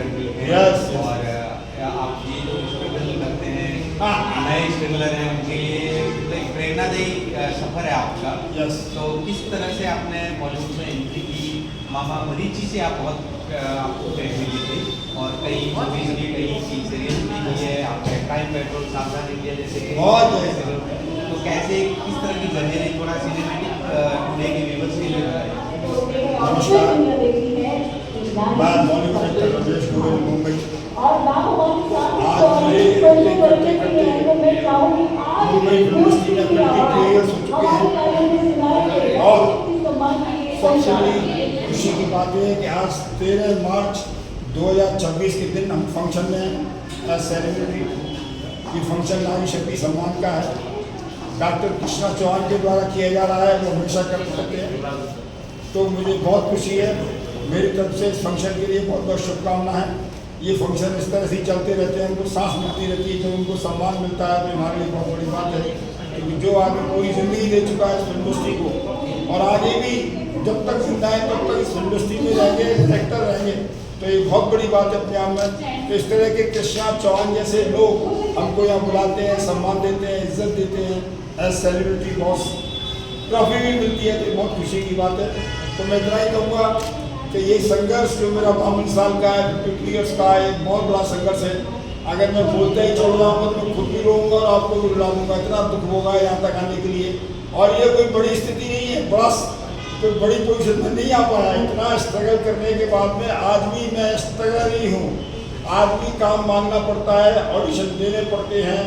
Journey है। Yes, yes. और आप ये जो स्ट्रगल करते हैं, नए स्ट्रगलर हैं, उनके लिए एक प्रेरणादायी सफर है आपका। Yes. तो किस तरह से आपने बॉलीवुड में एंट्री की? मामा मरीची से आप बहुत आपको फेम मिली थी, और कई मूवीज की, कई सीरियल भी की है आपने, टाइम पेट्रोल, सावधान इंडिया जैसे बहुत तो कैसे, किस तरह की जर्नी रही? थोड़ा सिनेमैटिक टुडे के व्यूअर्स के लिए बताइए। नमस्कार, मैं बॉलीवुड एक्टर राजेश गोयल, मुंबई। आज मुझे एक्टिंग करते करते मुंबई फिल्म इंडस्ट्री में 22 ईयर्स हो चुके हैं। और सबसे बड़ी खुशी की बात यह है कि आज 13 मार्च 2026 के दिन हम फंक्शन में सेलिब्रिटी ये फंक्शन नारी शक्ति सम्मान का है, डॉक्टर कृष्णा चौहान के द्वारा किया जा रहा है, वो हमेशा करते रहते हैं। तो मुझे बहुत खुशी है, मेरी तरफ से इस फंक्शन के लिए बहुत बहुत शुभकामनाएं हैं। ये फंक्शन इस तरह से ही चलते रहते हैं, उनको सांस मिलती रहती है, जब उनको सम्मान मिलता है तो हमारे लिए बहुत बड़ी बात है। क्योंकि जो आगे पूरी ज़िंदगी दे चुका है इस इंडस्ट्री को, और आगे भी जब तक जिंदा है तब तक इस इंडस्ट्री में रहेंगे, एक्टर रहेंगे, तो ये बहुत बड़ी बात है अपने आप में। तो इस तरह के कृष्णा चौहान जैसे लोग हमको यहाँ बुलाते हैं, सम्मान देते हैं, इज्जत देते हैं, एज सेलिब्रिटी बॉस ट्रॉफी भी मिलती है, तो बहुत खुशी की बात है। तो मैं इतना ही कहूँगा कि ये संघर्ष जो मेरा 52 साल का है, 52 ईयर्स का है, एक बहुत बड़ा संघर्ष है। अगर मैं बोलते ही छोड़ जाऊँगा तो मैं खुद भी रोऊंगा और आपको भी रुला दूँगा, इतना दुख होगा यहाँ तक आने के लिए। और ये कोई बड़ी स्थिति नहीं है, कोई बड़ी पोजीशन में नहीं आ पाया। इतना स्ट्रगल करने के बाद में आज भी मैं स्ट्रगल ही हूँ, आज भी काम मांगना पड़ता है, ऑडिशन देने पड़ते हैं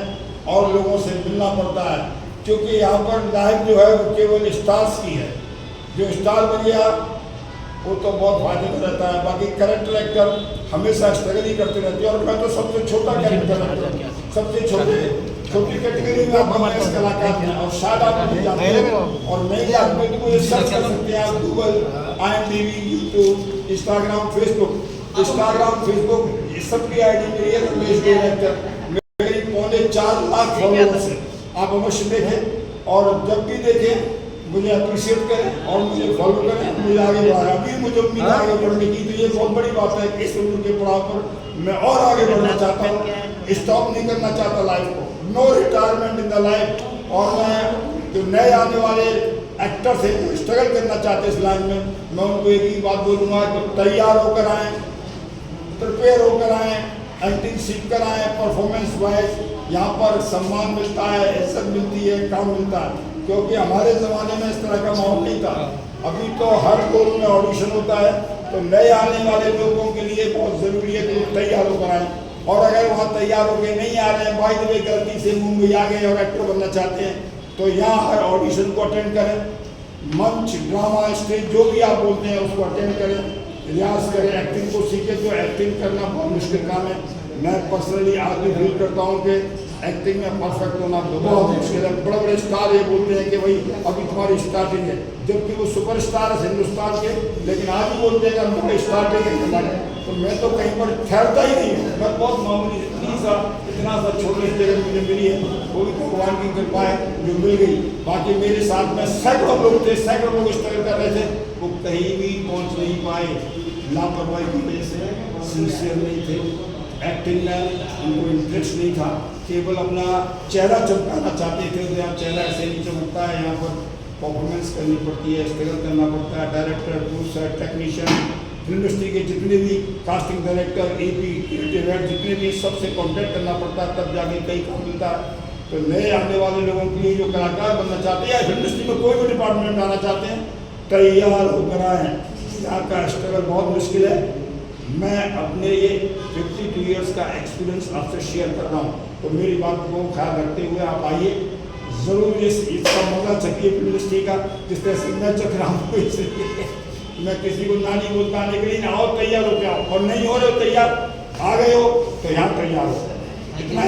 और लोगों से मिलना पड़ता है, क्योंकि यहाँ पर लाइफ जो है वो केवल स्टार्स की है। जो स्टार बन गया वो तो बहुत फायदे में रहता है, बाकी कैरेक्टर एक्टर हमेशा स्ट्रगल ही करते रहते हैं। और मैं तो सबसे छोटा कैरेक्टर एक्टर, सबसे छोटी कैटेगरी में आप हमारे इस कलाकार हैं, और शायद आप नहीं जानते हैं और नहीं जानते तो मुझे सर्च कर सकते हैं आप, Google, IMDb, YouTube, Instagram, Facebook, ये सब की आईडी मेरी है, रमेश गोयल एक्टर। मेरी 4.25 लाख फॉलोअर्स है, आप अवश्य देखें और जब भी देखें मुझे अप्रिशिएट करें और मुझे फॉलो करें, मुझे आगे बढ़ाएं। अभी मुझे उम्मीद है आगे बढ़ने की, तो ये बहुत बड़ी बात है कि इस उम्र के पड़ाव पर मैं और आगे बढ़ना चाहता हूँ, स्टॉप नहीं करना चाहता लाइफ को, no retirement in the life. और मैं जो नए आने वाले एक्टर्स हैं जो स्ट्रगल करना चाहते हैं इस लाइन में, मैं उनको एक ही बात बोलूँगा कि तैयार होकर आएँ, प्रिपेयर होकर आएँ, एक्टिंग सीख कर आएँ। परफॉर्मेंस वाइज यहाँ पर सम्मान मिलता है, इज्जत मिलती है, काम मिलता है, क्योंकि हमारे ज़माने में इस तरह का माहौल नहीं था। अभी तो हर रोल में ऑडिशन होता है, तो नए आने वाले लोगों के लिए बहुत ज़रूरी है कि वो तैयार होकर आएँ। और अगर वहाँ तैयार होकर नहीं आ रहे हैं, बाय द वे गलती से मुंबई आ गए और एक्टर बनना चाहते हैं, तो यहाँ हर ऑडिशन को अटेंड करें, मंच, ड्रामा, स्टेज जो भी आप बोलते हैं उसको अटेंड करें, रियाज करें, एक्टिंग को सीखें। तो एक्टिंग करना बहुत मुश्किल काम है। मैं पर्सनली आज भी फील करता हूँ कि एक्टिंग में परफेक्ट होना बहुत मुश्किल है। बड़े बड़े स्टार ये बोलते हैं कि भाई अभी तुम्हारी स्टार्टिंग है, जबकि वो सुपरस्टार है हिंदुस्तान के, लेकिन आज भी बोलते हैं कि हमारी स्टार्टिंग है। तो मैं तो कहीं पर ठहरता ही नहीं हूँ, मैं बहुत मामूली इतना सा छोटी जगह मुझे मिली है, वो भी भगवान की कृपा है जो मिल गई। बाकी मेरे साथ में सैकड़ों लोग थे, सैकड़ों लोग स्ट्रगल कर रहे थे, वो कहीं भी पहुँच नहीं पाए, लापरवाही की वजह से, सिंसियर नहीं थे, एक्टिंग में उनको इंटरेस्ट नहीं था, केवल अपना चेहरा चमकाना चाहते थे। तो यहाँ चेहरा ऐसे नहीं चमकता है, यहाँ पर परफॉर्मेंस करनी पड़ती है, स्ट्रगल करना पड़ता है। Director, producer, technician, film industry के जितने भी casting director, AP, creative head, जितने भी सबसे कॉन्टेक्ट करना पड़ता है, तब जाके कई काम मिलता है। तो नए आने वाले लोगों के लिए जो कलाकार बनना चाहते हैं या फिल्म इंडस्ट्री में कोई भी डिपार्टमेंट में आना चाहते हैं, तैयार होकर आएँ। यहाँ का स्ट्रगल बहुत मुश्किल है। मैं अपने ये 52 ईयर्स का एक्सपीरियंस आपसे शेयर कर रहा हूँ, तो मेरी बात को ख्याल रखते हुए आप आइए, ज़रूर इसका मजा चखिए फिल्म इंडस्ट्री का, जिस तरह से मैं चख रहा हूँ। इसलिए मैं किसी को ना नहीं बोलता आने के लिए, ना आओ तैयार हो, क्या और नहीं हो रहे हो तैयार, आ गए हो तो यहाँ तैयार हो। इतना